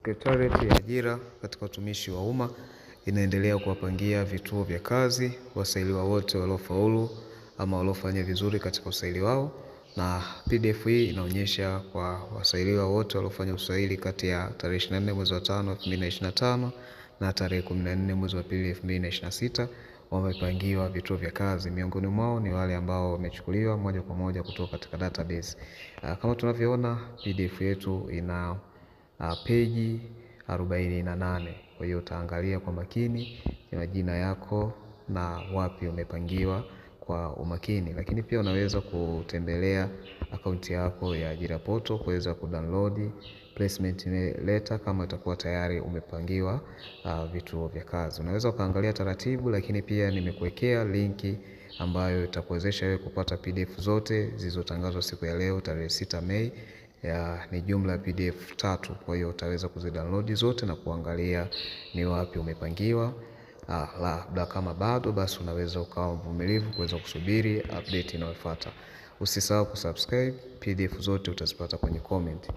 Sekretarieti ya Ajira katika Utumishi wa Umma inaendelea kuwapangia vituo vya kazi wasailiwa wote waliofaulu ama waliofanya vizuri katika usaili wao, na PDF hii inaonyesha kwa wasailiwa wote waliofanya usaili kati ya tarehe 24 mwezi wa 5 2025 na tarehe 14 mwezi wa 2 2026 wamepangiwa vituo vya kazi. Miongoni mwao ni wale ambao wamechukuliwa moja kwa moja kutoka katika database. Kama tunavyoona PDF yetu ina peji 48. Kwa hiyo utaangalia kwa makini majina yako na wapi umepangiwa kwa umakini, lakini pia unaweza kutembelea akaunti yako ya Ajira Portal kuweza kudownload placement letter kama itakuwa tayari umepangiwa vituo vya kazi. Unaweza ukaangalia taratibu, lakini pia nimekuwekea linki ambayo itakuwezesha wewe kupata PDF zote zilizotangazwa siku ya leo tarehe 6 Mei. Ni jumla PDF 3. Kwa hiyo utaweza kuzidownload zote na kuangalia ni wapi umepangiwa. Labda kama bado, basi unaweza ukawa mvumilivu kuweza kusubiri update inayofuata. Usisahau kusubscribe. PDF zote utazipata kwenye comment.